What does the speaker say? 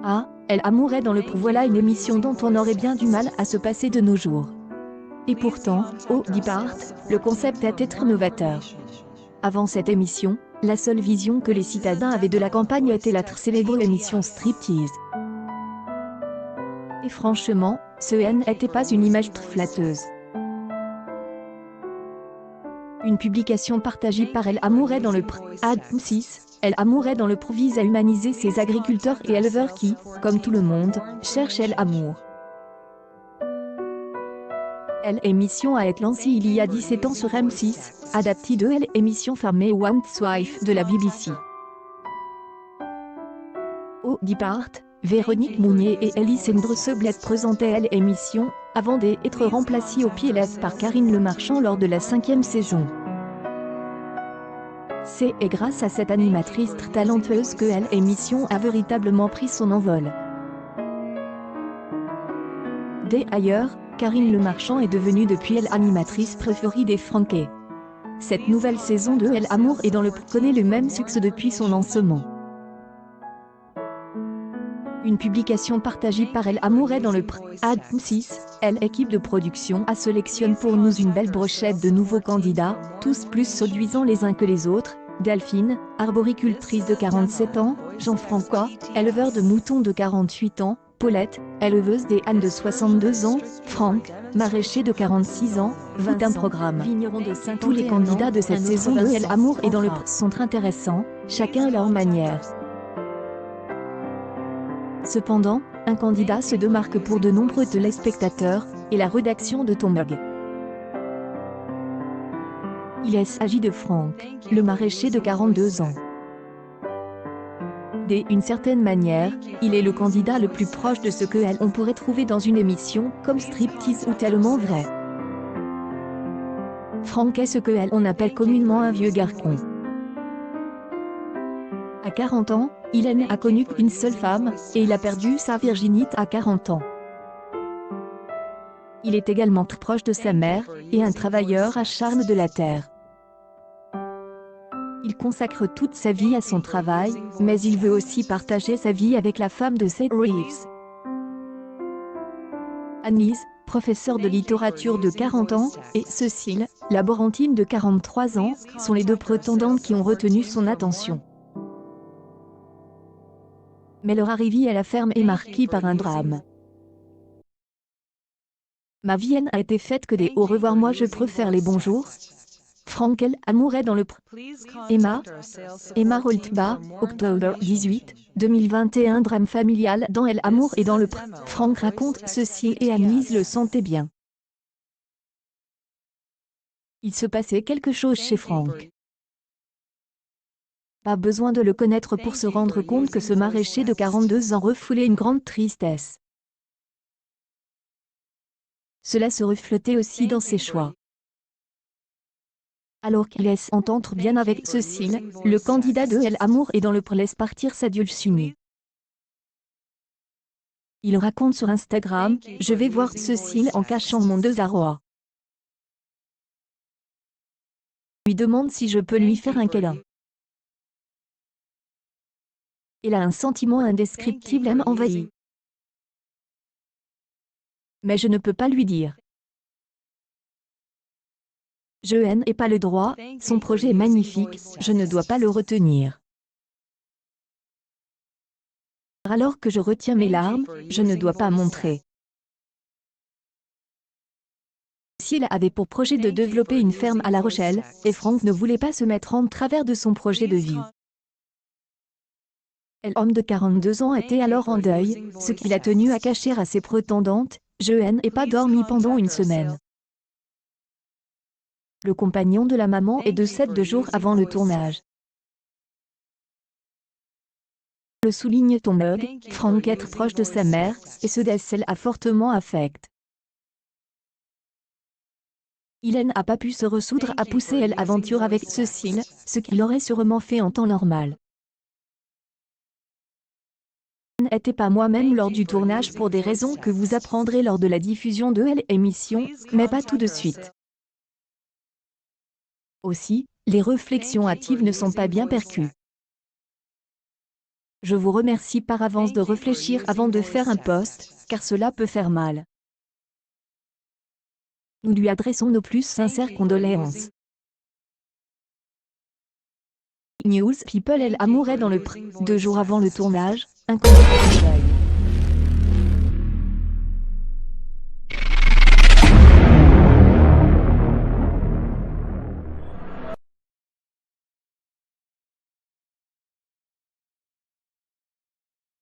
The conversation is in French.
Ah, Elle amourait dans le voilà une émission dont on aurait bien du mal à se passer de nos jours. Et pourtant, au départ, le concept était novateur. Avant cette émission, la seule vision que les citadins avaient de la campagne était la très célèbre émission Striptease. Et franchement, ce n'était pas une image très flatteuse. Une publication partagée par Elle amourait dans le Ad 6, Elle amourait dans le vise à humaniser ces agriculteurs et éleveurs qui, comme tout le monde, cherchent l'amour. L'émission a été lancée il y a 17 ans sur M6, adaptée de l'émission Farmer One's Wife de la BBC. Au départ, Véronique Mounier et Elisandre Seblet présentaient l'émission, avant d'être remplacées au PLS par Karine Le Marchand lors de la 5e saison. C'est grâce à cette animatrice très talentueuse que l'émission a véritablement pris son envol. D'ailleurs, Karine Le Marchand est devenue depuis l'animatrice préférée des Franquets. Cette nouvelle saison de L'amour est dans le connaît le même succès depuis son lancement. Une publication partagée par L'amour est dans le Ad 6, l'équipe de production a sélectionné pour nous une belle brochette de nouveaux candidats, tous plus séduisants les uns que les autres. Delphine, arboricultrice de 47 ans, Jean-François, éleveur de moutons de 48 ans, Paulette, éleveuse des ânes de 62 ans, Franck, maraîcher de 46 ans, 21 programmes. Tous les candidats de cette saison de L'amour et dans le sont très intéressants, chacun à leur manière. Cependant, un candidat se démarque pour de nombreux téléspectateurs, et la rédaction de Tombag. Il s'agit de Franck, le maraîcher de 42 ans. D'une certaine manière, il est le candidat le plus proche de ce que on pourrait trouver dans une émission comme Striptease ou Tellement Vrai. Franck est ce que on appelle communément un vieux garçon. À 40 ans, il n'a connu qu'une seule femme, et il a perdu sa virginité à 40 ans. Il est également très proche de sa mère, et un travailleur acharné de la terre. Il consacre toute sa vie à son travail, mais il veut aussi partager sa vie avec la femme de Seth Reeves. Annise, professeure de littérature de 40 ans, et Cécile, laborantine de 43 ans, sont les deux prétendantes qui ont retenu son attention. Mais leur arrivée à la ferme est marquée par un drame. Ma vie a été faite que des au revoir, moi je préfère les bonjours. Franck amourait dans le Emma Roltba, octobre 18, 2021. Drame familial dans L'amour et dans le Franck raconte ceci et Annelise le sentait bien. Il se passait quelque chose chez Franck. Pas besoin de le connaître pour se rendre compte que ce maraîcher de 42 ans refoulait une grande tristesse. Cela se reflétait aussi dans ses choix. Alors qu'il laisse entendre bien avec Cécile, le candidat de L'amour et dans le laisse partir sa dulcinée. Il raconte sur Instagram, je vais voir Cécile en cachant mon désarroi. Lui demande si je peux lui faire un câlin. Il a un sentiment indescriptible m'envahit. Mais je ne peux pas lui dire. Je n'ai pas le droit, son projet est magnifique, je ne dois pas le retenir. Alors que je retiens mes larmes, je ne dois pas montrer. Cécile avait pour projet de développer une ferme à La Rochelle, et Franck ne voulait pas se mettre en travers de son projet de vie. L'homme de 42 ans était alors en deuil, ce qu'il a tenu à cacher à ses prétendantes. Je n'ai pas dormi pendant une semaine. Le compagnon de la maman est décédé 2 jours avant le tournage. Le souligne Tombag, Franck est proche de sa mère, et ce décès a fortement affecté. Il n'a pas pu se ressoudre à pousser l'aventure avec Cécile, ce qu'il aurait sûrement fait en temps normal. Je n'étais pas moi-même lors du tournage pour des raisons que vous apprendrez lors de la diffusion de l'émission, mais pas tout de suite. Aussi, les réflexions hâtives ne sont pas bien perçues. Je vous remercie par avance de réfléchir avant de faire un post, car cela peut faire mal. Nous lui adressons nos plus sincères condoléances. News People El Amour est dans le 2 jours avant le tournage, un candidat se réveille.